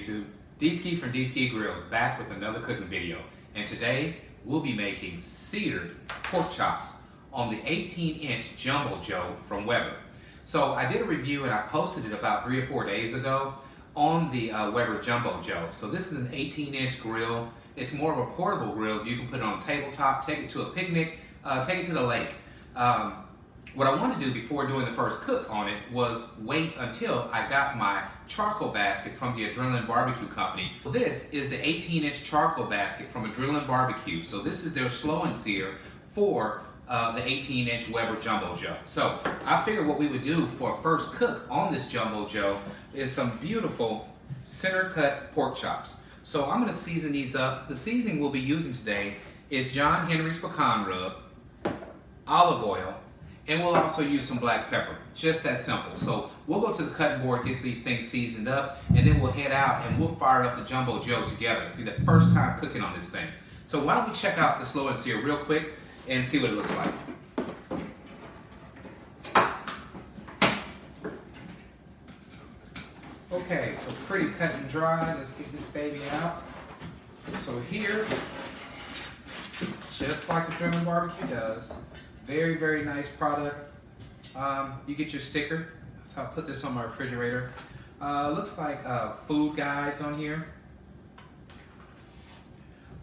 YouTube. D-Ski from D-Ski Grills back with another cooking video. And today we'll be making seared pork chops on the 18-inch Jumbo Joe from Weber. So I did a review and I posted it about 3 or 4 days ago on the Weber Jumbo Joe. So this is an 18-inch grill. It's more of a portable grill. You can put it on a tabletop, take it to a picnic, take it to the lake. What I wanted to do before doing the first cook on it was wait until I got my charcoal basket from the Adrenaline Barbecue Company. This is the 18-inch charcoal basket from Adrenaline Barbecue. So this is their slow and sear for the 18-inch Weber Jumbo Joe. So I figured what we would do for a first cook on this Jumbo Joe is some beautiful center cut pork chops. So I'm going to season these up. The seasoning we'll be using today is John Henry's pecan rub, olive oil, and we'll also use some black pepper. Just that simple. So we'll go to the cutting board, get these things seasoned up, and then we'll head out and we'll fire up the Jumbo Joe together. It'll be the first time cooking on this thing. So why don't we check out the slow and sear real quick and see what it looks like. Okay, so pretty cut and dry. Let's get this baby out. So here, just like Adrenaline Barbecue does, very, very nice product. You get your sticker. So I'll put this on my refrigerator. Looks like food guides on here.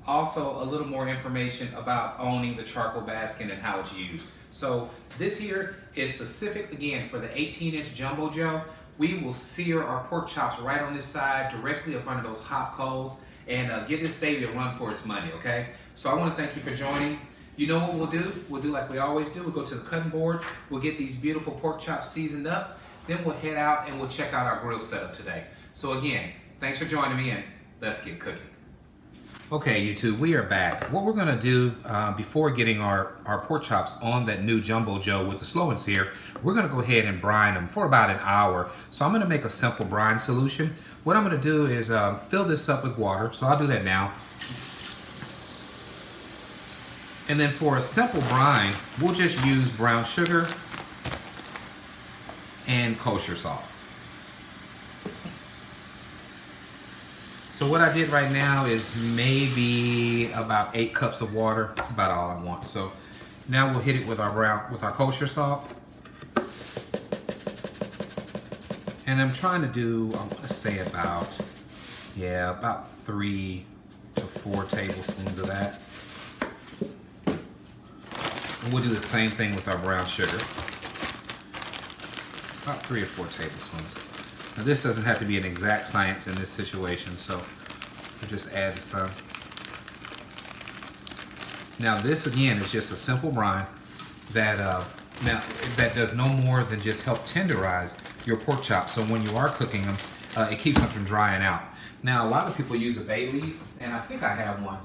Also, a little more information about owning the charcoal basket and how it's used. So this here is specific, again, for the 18-inch Jumbo Joe. We will sear our pork chops right on this side, directly up under those hot coals, and give this baby a run for its money, okay? So I want to thank you for joining. You know what we'll do? We'll do like we always do. We'll go to the cutting board. We'll get these beautiful pork chops seasoned up. Then we'll head out and we'll check out our grill setup today. So again, thanks for joining me and let's get cooking. Okay, YouTube, we are back. What we're gonna do before getting our pork chops on that new Jumbo Joe with the slow and sear, we're gonna go ahead and brine them for about an hour. So I'm gonna make a simple brine solution. What I'm gonna do is fill this up with water. So I'll do that now. And then for a simple brine, we'll just use brown sugar and kosher salt. So what I did right now is maybe about 8 cups of water. That's about all I want. So now we'll hit it with our kosher salt. And I'm trying to do, I'm gonna say about 3 to 4 tablespoons of that. And we'll do the same thing with our brown sugar. About 3 or 4 tablespoons. Now this doesn't have to be an exact science in this situation, so we'll just add some. Now this again is just a simple brine that that does no more than just help tenderize your pork chops. So when you are cooking them, it keeps them from drying out. Now a lot of people use a bay leaf, and I think I have one.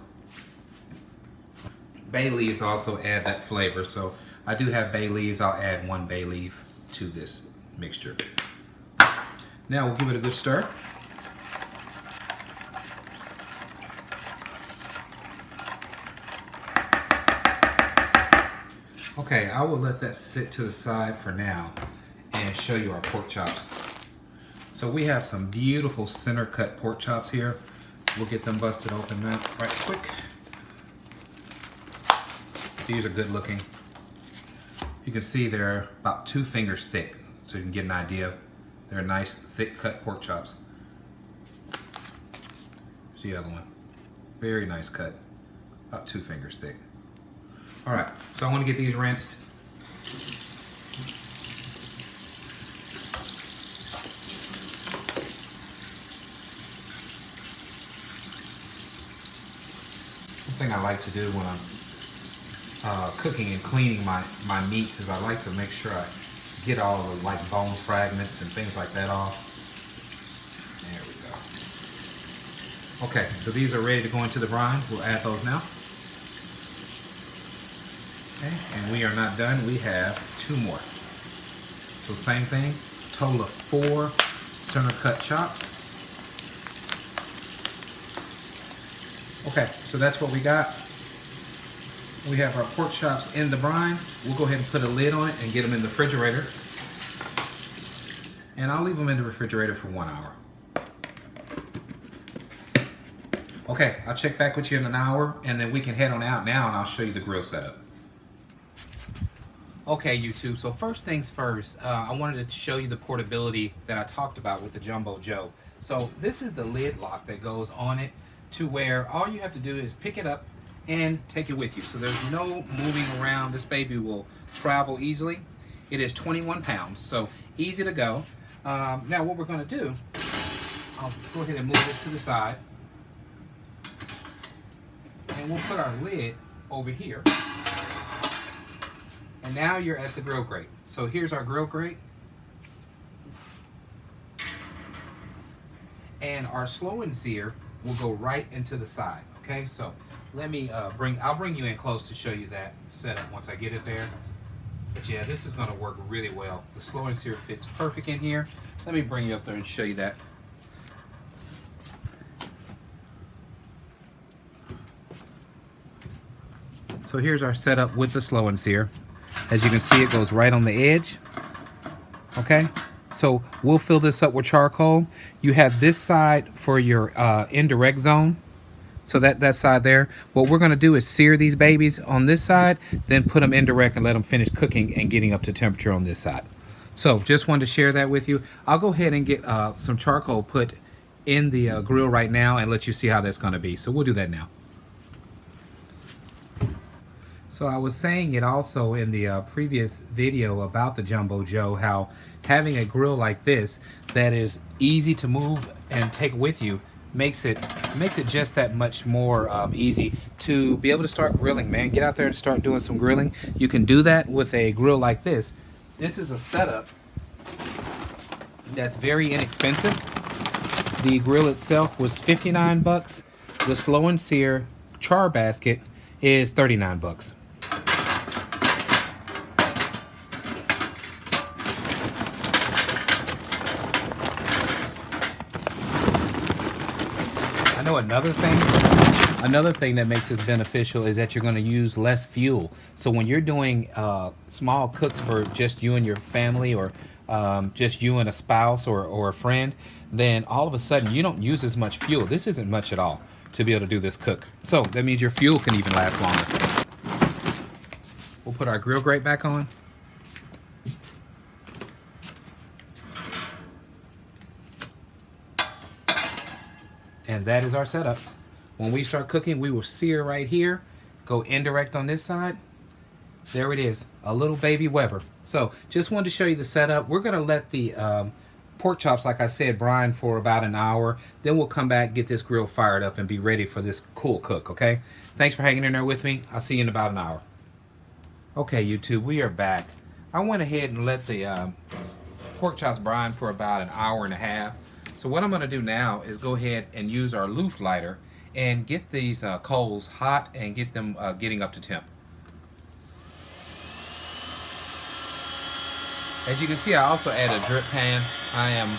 Bay leaves also add that flavor, so I do have bay leaves. I'll add 1 bay leaf to this mixture. Now we'll give it a good stir. Okay, I will let that sit to the side for now and show you our pork chops. So we have some beautiful center cut pork chops here. We'll get them busted open now right quick. These are good looking. You can see they're about 2 fingers thick, so you can get an idea. They're nice, thick cut pork chops. Here's the other one. Very nice cut. About 2 fingers thick. All right, so I want to get these rinsed. One thing I like to do when I'm cooking and cleaning my meats is I like to make sure I get all the bone fragments and things like that off. There we go. Okay, so these are ready to go into the brine. We'll add those now. Okay, and we are not done. We have 2 more. So same thing, total of 4 center cut chops. Okay, so that's what we got. We have our pork chops in the brine. We'll go ahead and put a lid on it and get them in the refrigerator. And I'll leave them in the refrigerator for 1 hour. Okay, I'll check back with you in an hour, and then we can head on out now, and I'll show you the grill setup. Okay, YouTube, so first things first, I wanted to show you the portability that I talked about with the Jumbo Joe. So this is the lid lock that goes on it, to where all you have to do is pick it up and take it with you. So there's no moving around. This baby will travel easily. It is 21 pounds, so easy to go. Now what we're gonna do, I'll go ahead and move it to the side. And we'll put our lid over here. And now you're at the grill grate. So here's our grill grate. And our slow and sear will go right into the side. Okay, so let me I'll bring you in close to show you that setup once I get it there. But yeah, this is gonna work really well. The slow and sear fits perfect in here. Let me bring you up there and show you that. So here's our setup with the slow and sear. As you can see, it goes right on the edge. Okay, so we'll fill this up with charcoal. You have this side for your indirect zone. So that side there. What we're gonna do is sear these babies on this side, then put them indirect and let them finish cooking and getting up to temperature on this side. So just wanted to share that with you. I'll go ahead and get some charcoal put in the grill right now and let you see how that's gonna be. So we'll do that now. So I was saying it also in the previous video about the Jumbo Joe, how having a grill like this that is easy to move and take with you makes it just that much more easy to be able to start grilling, man. Get out there and start doing some grilling. You can do that with a grill like this. This is a setup that's very inexpensive. The grill itself was 59 bucks. The slow and sear char basket is 39 bucks. I know another thing that makes this beneficial is that you're going to use less fuel. So when you're doing small cooks for just you and your family, or just you and a spouse or a friend, then all of a sudden you don't use as much fuel. This isn't much at all to be able to do this cook. So that means your fuel can even last longer. We'll put our grill grate back on. And that is our setup. When we start cooking, we will sear right here, go indirect on this side. There it is, a little baby Weber. So just wanted to show you the setup. We're gonna let the pork chops, like I said, brine for about an hour. Then we'll come back, get this grill fired up, and be ready for this cool cook, okay? Thanks for hanging in there with me. I'll see you in about an hour. Okay, YouTube, we are back. I went ahead and let the pork chops brine for about an hour and a half. So what I'm gonna do now is go ahead and use our loaf lighter and get these coals hot and get them getting up to temp. As you can see, I also added a drip pan. I am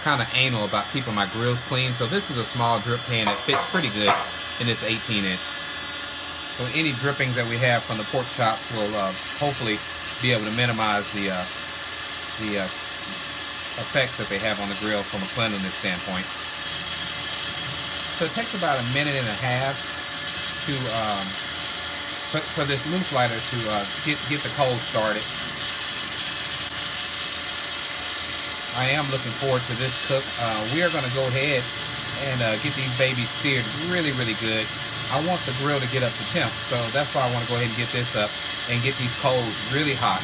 kind of anal about keeping my grills clean, so this is a small drip pan that fits pretty good in this 18-inch. So any drippings that we have from the pork chops will hopefully be able to minimize the effects that they have on the grill from a cleanliness standpoint. So it takes about a minute and a half to for this loose lighter to get the coals started. I am looking forward to this cook. We are going to go ahead and get these babies seared really, really good. I want the grill to get up to temp, so that's why I want to go ahead and get this up and get these coals really hot.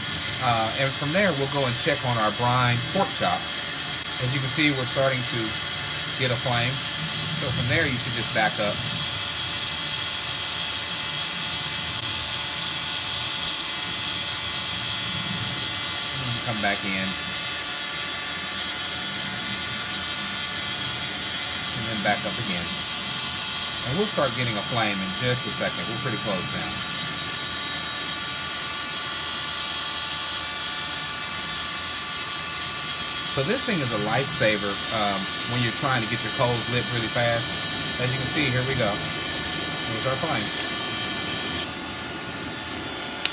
And from there, we'll go and check on our brine pork chops. As you can see, we're starting to get a flame. So from there, you should just back up. And come back in. And then back up again. And we'll start getting a flame in just a second. We're pretty close now. So this thing is a lifesaver when you're trying to get your coals lit really fast. As you can see, here we go. Here's our flame.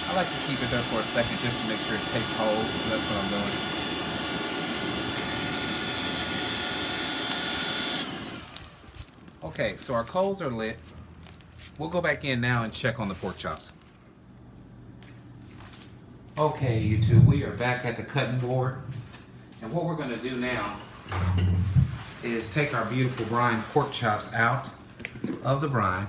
I like to keep it there for a second just to make sure it takes hold. So that's what I'm doing. Okay, so our coals are lit. We'll go back in now and check on the pork chops. Okay, YouTube, we are back at the cutting board. And what we're gonna do now is take our beautiful brine pork chops out of the brine.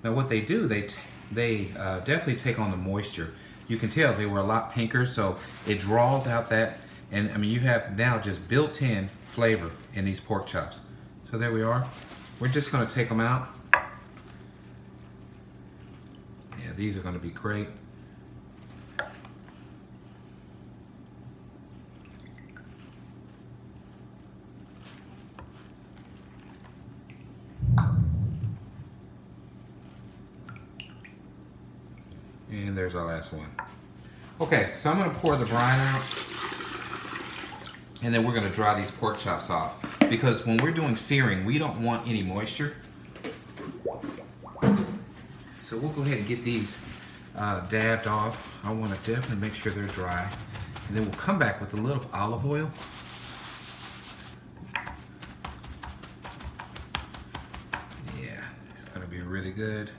Now what they do, they definitely take on the moisture. You can tell they were a lot pinker, so it draws out that, and I mean you have now just built-in flavor in these pork chops. So there we are. We're just gonna take them out. Yeah, these are gonna be great. And there's our last one. Okay, so I'm gonna pour the brine out, and then we're gonna dry these pork chops off. Because when we're doing searing, we don't want any moisture. So we'll go ahead and get these dabbed off. I wanna definitely make sure they're dry. And then we'll come back with a little olive oil. Yeah, it's gonna be really good.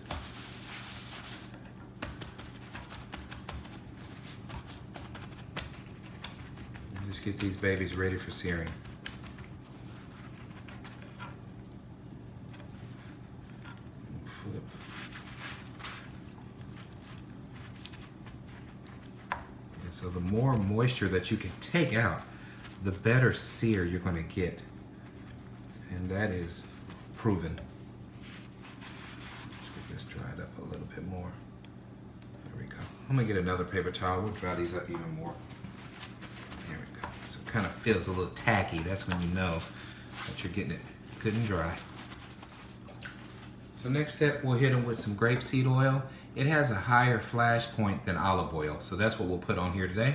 Just get these babies ready for searing. Flip. And so the more moisture that you can take out, the better sear you're going to get. And that is proven. Let's get this dried up a little bit more. There we go. I'm going to get another paper towel. We'll dry these up even more. Kind of feels a little tacky. That's when you know that you're getting it good and dry. So next step, we'll hit them with some grapeseed oil. It has a higher flash point than olive oil, so that's what we'll put on here today.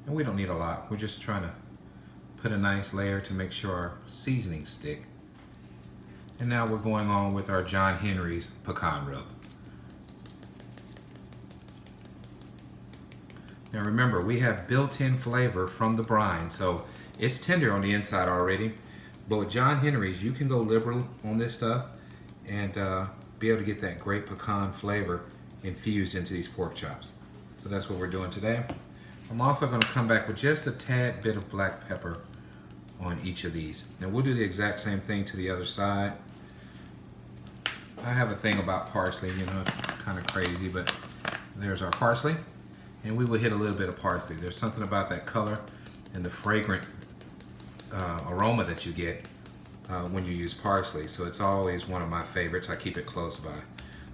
And we don't need a lot. We're just trying to put a nice layer to make sure our seasonings stick. And now we're going on with our John Henry's pecan rub. Now remember, we have built-in flavor from the brine, so it's tender on the inside already. But with John Henry's, you can go liberal on this stuff and be able to get that great pecan flavor infused into these pork chops. So that's what we're doing today. I'm also going to come back with just a tad bit of black pepper on each of these. Now we'll do the exact same thing to the other side. I have a thing about parsley, you know, it's kind of crazy, but there's our parsley. And we will hit a little bit of parsley. There's something about that color and the fragrant aroma that you get when you use parsley. So it's always one of my favorites. I keep it close by.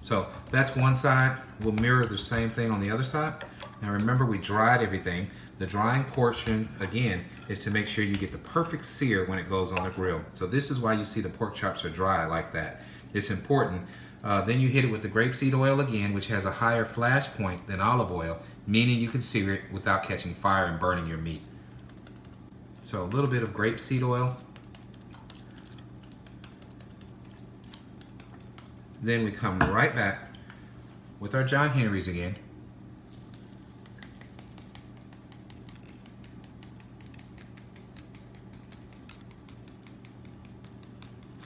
So that's one side. We'll mirror the same thing on the other side. Now remember, we dried everything. The drying portion, again, is to make sure you get the perfect sear when it goes on the grill. So this is why you see the pork chops are dry like that. It's important. Then you hit it with the grapeseed oil again, which has a higher flash point than olive oil, meaning you can sear it without catching fire and burning your meat. So a little bit of grapeseed oil. Then we come right back with our John Henry's again.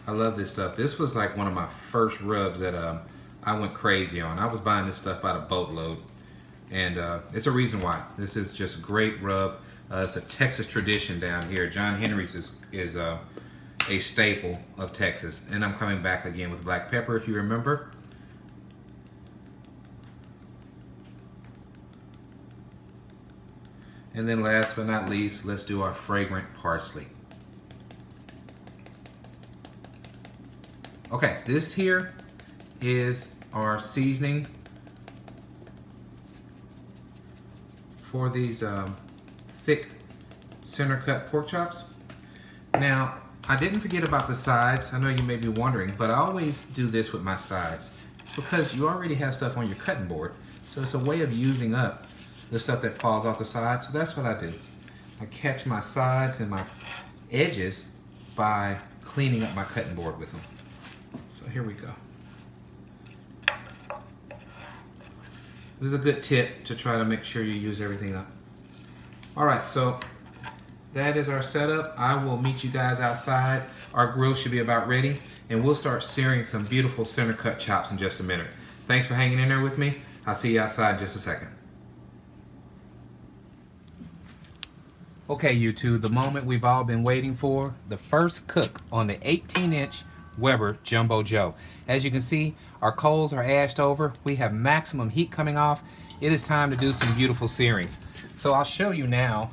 I love this stuff. This was like one of my first rubs that I went crazy on. I was buying this stuff by the boatload. And it's a reason why. This is just great rub. It's a Texas tradition down here. John Henry's is a staple of Texas. And I'm coming back again with black pepper, if you remember. And then last but not least, let's do our fragrant parsley. Okay, this here is our seasoning for these thick center cut pork chops. Now, I didn't forget about the sides. I know you may be wondering, but I always do this with my sides. It's because you already have stuff on your cutting board, so it's a way of using up the stuff that falls off the side. So that's what I do. I catch my sides and my edges by cleaning up my cutting board with them. So here we go. This is a good tip to try to make sure you use everything up. All right, so that is our setup. I will meet you guys outside. Our grill should be about ready, and we'll start searing some beautiful center cut chops in just a minute. Thanks for hanging in there with me. I'll see you outside in just a second. Okay, YouTube, the moment we've all been waiting for, the first cook on the 18-inch Weber Jumbo Joe. As you can see, our coals are ashed over. We have maximum heat coming off. It is time to do some beautiful searing. So I'll show you now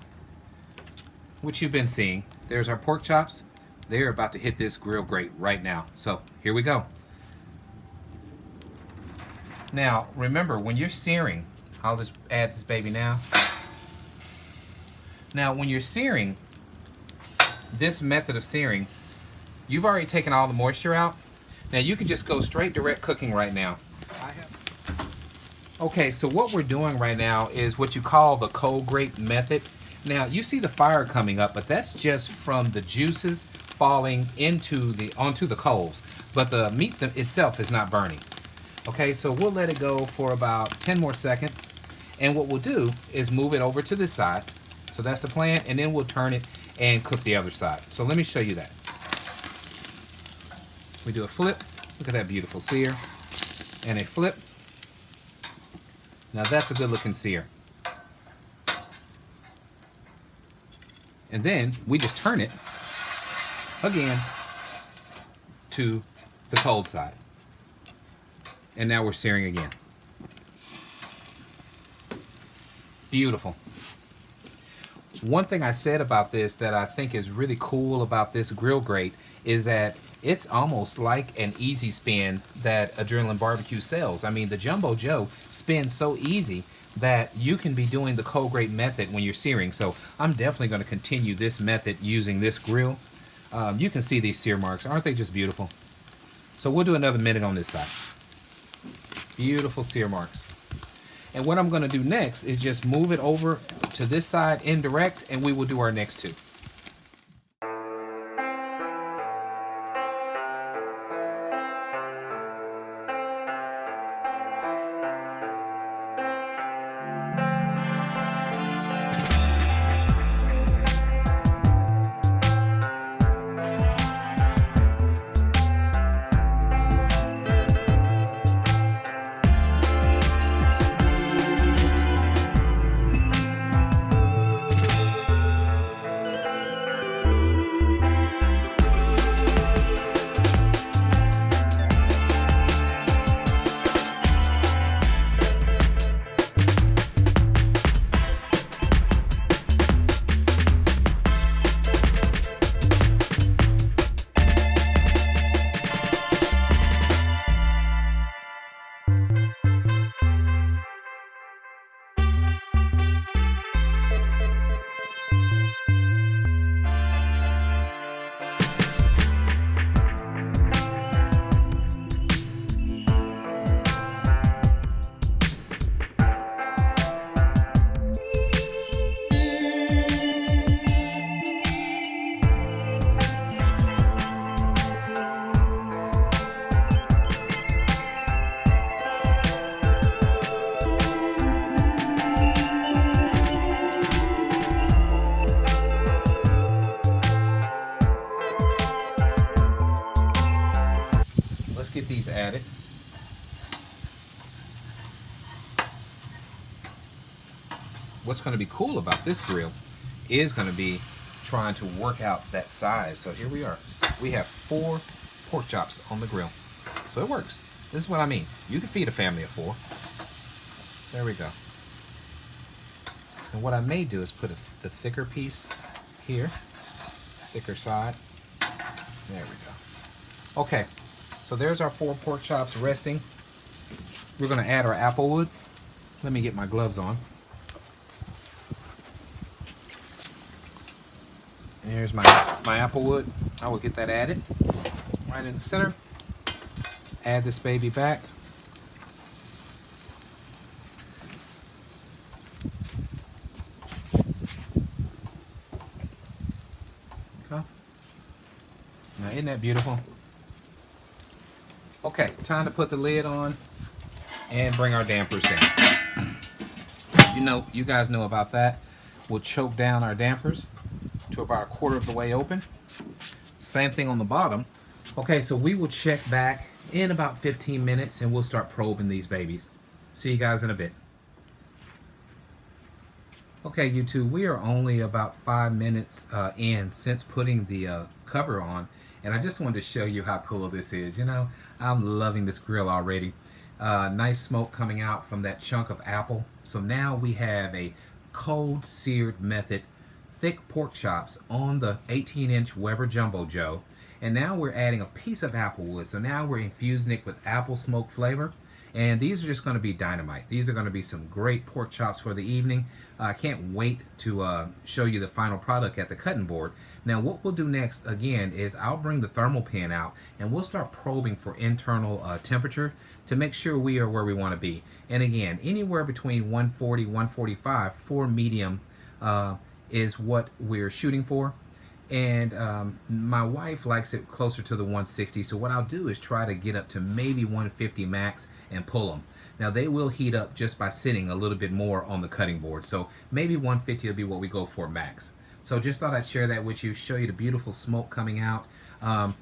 what you've been seeing. There's our pork chops. They're about to hit this grill grate right now. So here we go. Now, remember, when you're searing, I'll just add this baby now. Now, when you're searing, this method of searing, you've already taken all the moisture out. Now, you can just go straight direct cooking right now. Okay, so what we're doing right now is what you call the cold grate method. Now, you see the fire coming up, but that's just from the juices falling onto the coals. But the meat itself is not burning. Okay, so we'll let it go for about 10 more seconds. And what we'll do is move it over to this side. So that's the plan, and then we'll turn it and cook the other side. So let me show you that. We do a flip. Look at that beautiful sear. And a flip. Now that's a good looking sear. And then we just turn it again to the cold side. And now we're searing again. Beautiful. One thing I said about this that I think is really cool about this grill grate is that it's almost like an easy spin that Adrenaline Barbecue sells. I mean, the Jumbo Joe spins so easy that you can be doing the cold grate method when you're searing. So I'm definitely going to continue this method using this grill. You can see these sear marks. Aren't they just beautiful? So we'll do another minute on this side. Beautiful sear marks. And what I'm going to do next is just move it over to this side indirect, and we will do our next two. Get these added. What's going to be cool about this grill is going to be trying to work out that size. So here we are. We have 4 pork chops on the grill. So it works. This is what I mean. You can feed a family of 4. There we go. And what I may do is put the thicker piece here. Thicker side. There we go. Okay. So there's our 4 pork chops resting. We're going to add our applewood. Let me get my gloves on. There's my applewood. I will get that added right in the center. Add this baby back. Okay. Now isn't that beautiful? Okay, time to put the lid on and bring our dampers in. You guys know about that. We'll choke down our dampers to about 1/4 of the way open. Same thing on the bottom. Okay, so we will check back in about 15 minutes and we'll start probing these babies. See you guys in a bit. Okay, YouTube, we are only about 5 minutes in since putting the cover on, and I just wanted to show you how cool this is. You know, I'm loving this grill already. Nice smoke coming out from that chunk of apple. So now we have a cold seared method thick pork chops on the 18-inch Weber Jumbo Joe. And now we're adding a piece of apple wood. So now we're infusing it with apple smoke flavor. And these are just going to be dynamite. These are going to be some great pork chops for the evening. I can't wait to show you the final product at the cutting board. Now what we'll do next, again, is I'll bring the thermal pen out and we'll start probing for internal temperature to make sure we are where we want to be. And again, anywhere between 140, 145 for medium is what we're shooting for. And my wife likes it closer to the 160, so what I'll do is try to get up to maybe 150 max and pull them. Now they will heat up just by sitting a little bit more on the cutting board, so maybe 150 will be what we go for max. So just thought I'd share that with you, show you the beautiful smoke coming out.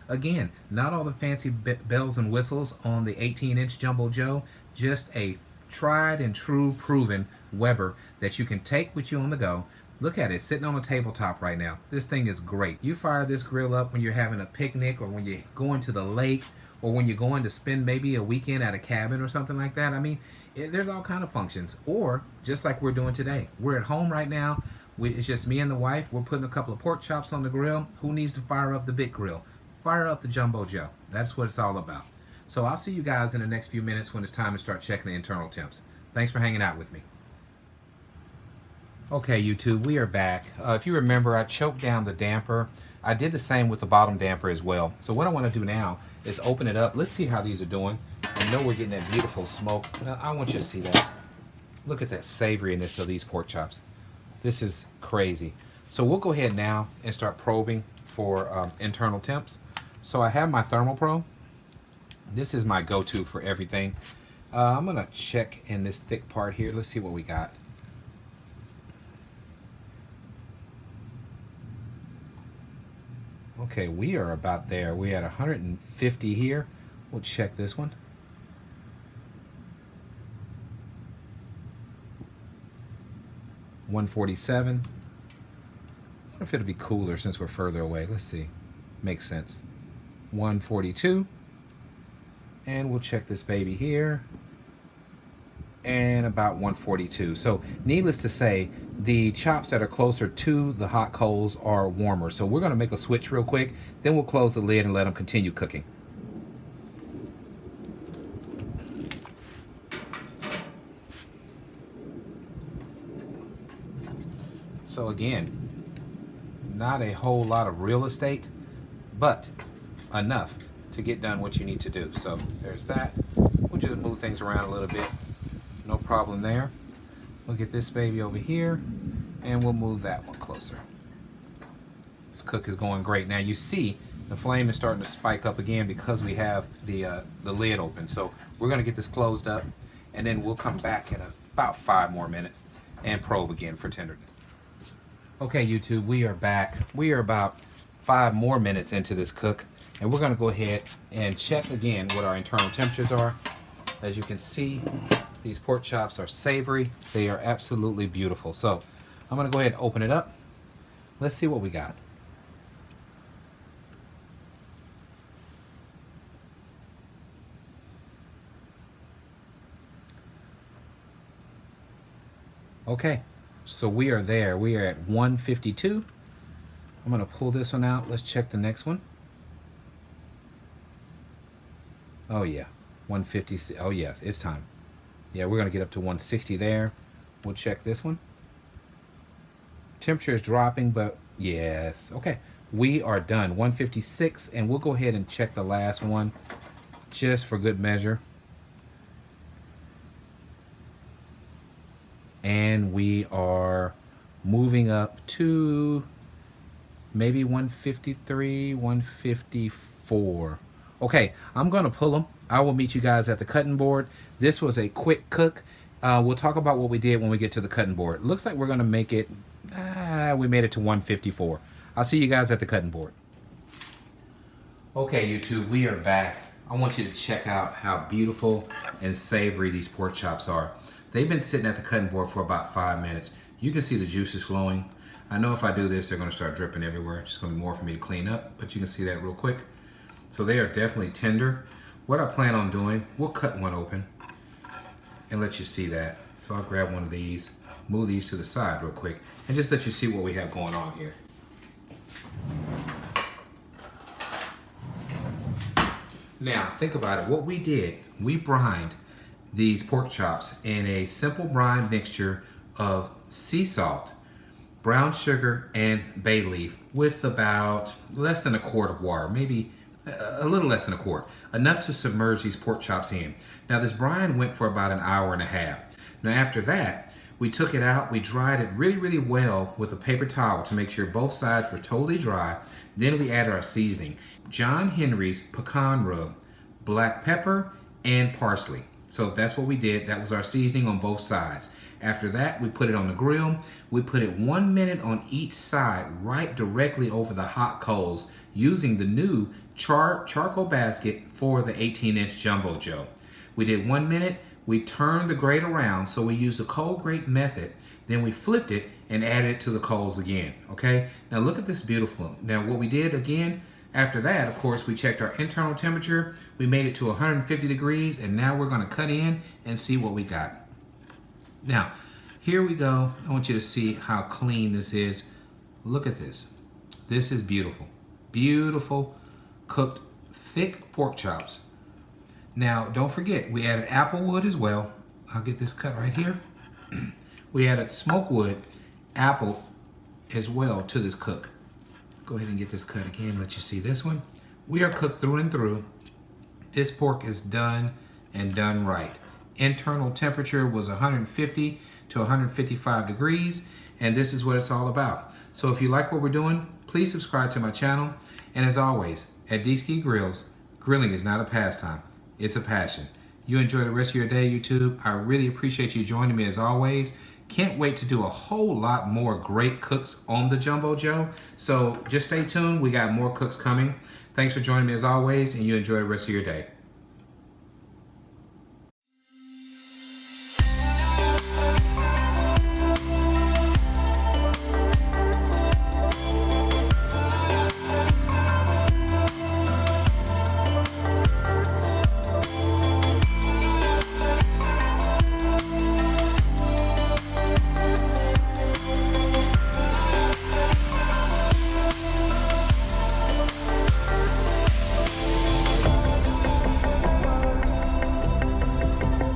Again, not all the fancy bells and whistles on the 18-inch Jumbo Joe, just a tried and true proven Weber that you can take with you on the go. Look at it, sitting on a tabletop right now. This thing is great. You fire this grill up when you're having a picnic or when you're going to the lake or when you're going to spend maybe a weekend at a cabin or something like that. I mean, there's all kind of functions. Or just like we're doing today. We're at home right now. It's just me and the wife. We're putting a couple of pork chops on the grill. Who needs to fire up the big grill? Fire up the Jumbo Joe. That's what it's all about. So I'll see you guys in the next few minutes when it's time to start checking the internal temps. Thanks for hanging out with me. Okay, YouTube, we are back. If you remember, I choked down the damper. I did the same with the bottom damper as well. So what I want to do now is open it up. Let's see how these are doing. I know we're getting that beautiful smoke. I want you to see that. Look at that savoriness of these pork chops. This is crazy. So we'll go ahead now and start probing for internal temps. So I have my Thermal Pro. This is my go-to for everything. I'm going to check in this thick part here. Let's see what we got. Okay, we are about there. We're at 150 here. We'll check this one. $147. I wonder if it'll be cooler since we're further away. Let's see. Makes sense. 142. And we'll check this baby here. And about 142. So needless to say, the chops that are closer to the hot coals are warmer. So we're going to make a switch real quick, then we'll close the lid and let them continue cooking. So again, not a whole lot of real estate, but enough to get done what you need to do. So there's that. We'll just move things around a little bit. No problem there. We'll get this baby over here and we'll move that one closer. This cook is going great. Now you see the flame is starting to spike up again because we have the lid open. So we're going to get this closed up and then we'll come back in about 5 more minutes and probe again for tenderness. Okay, YouTube, we are back. We are about 5 more minutes into this cook and we're going to go ahead and check again what our internal temperatures are. As you can see, these pork chops are savory. They are absolutely beautiful. So I'm going to go ahead and open it up. Let's see what we got. Okay, so we are there. We are at 152. I'm going to pull this one out. Let's check the next one. Oh yeah, 150. Oh yes, it's time. Yeah, we're going to get up to 160 there. We'll check this one. Temperature is dropping, but yes. Okay, we are done. 156, and we'll go ahead and check the last one just for good measure. And we are moving up to maybe 153, 154. Okay, I'm going to pull them. I will meet you guys at the cutting board. This was a quick cook. We'll talk about what we did when we get to the cutting board. Looks like we're going to make it, we made it to 154. I'll see you guys at the cutting board. Okay, YouTube, we are back. I want you to check out how beautiful and savory these pork chops are. They've been sitting at the cutting board for about 5 minutes. You can see the juices flowing. I know if I do this, they're gonna start dripping everywhere. It's just gonna be more for me to clean up, but you can see that real quick. So they are definitely tender. What I plan on doing, we'll cut one open and let you see that. So I'll grab one of these, move these to the side real quick, and just let you see what we have going on here. Now, think about it. What we did, we brined these pork chops in a simple brine mixture of sea salt, brown sugar, and bay leaf with about less than a quart of water, maybe a little less than a quart, enough to submerge these pork chops in. Now, this brine went for about an hour and a half. Now, after that, we took it out, we dried it really, really well with a paper towel to make sure both sides were totally dry. Then we added our seasoning, John Henry's pecan rub, black pepper, and parsley. So that's what we did. That was our seasoning on both sides. After that, we put it on the grill. We put it 1 minute on each side, right directly over the hot coals, using the new charcoal basket for the 18-inch Jumbo Joe. We did 1 minute. We turned the grate around, so we used the cold grate method. Then we flipped it and added it to the coals again, okay? Now look at this beautiful. Now what we did again, after that, of course, we checked our internal temperature. We made it to 150 degrees, and now we're gonna cut in and see what we got. Now, here we go. I want you to see how clean this is. Look at this. This is beautiful. Beautiful, cooked, thick pork chops. Now, don't forget, we added applewood as well. I'll get this cut right here. We added smokewood, apple as well to this cook. Go ahead and get this cut again, let you see this one. We are cooked through and through. This pork is done and done right. Internal temperature was 150 to 155 degrees, and this is what it's all about. So if you like what we're doing, please subscribe to my channel. And as always, at D-Ski Grills, grilling is not a pastime, it's a passion. You enjoy the rest of your day, YouTube. I really appreciate you joining me as always. Can't wait to do a whole lot more great cooks on the Jumbo Joe. So just stay tuned. We got more cooks coming. Thanks for joining me as always, and you enjoy the rest of your day.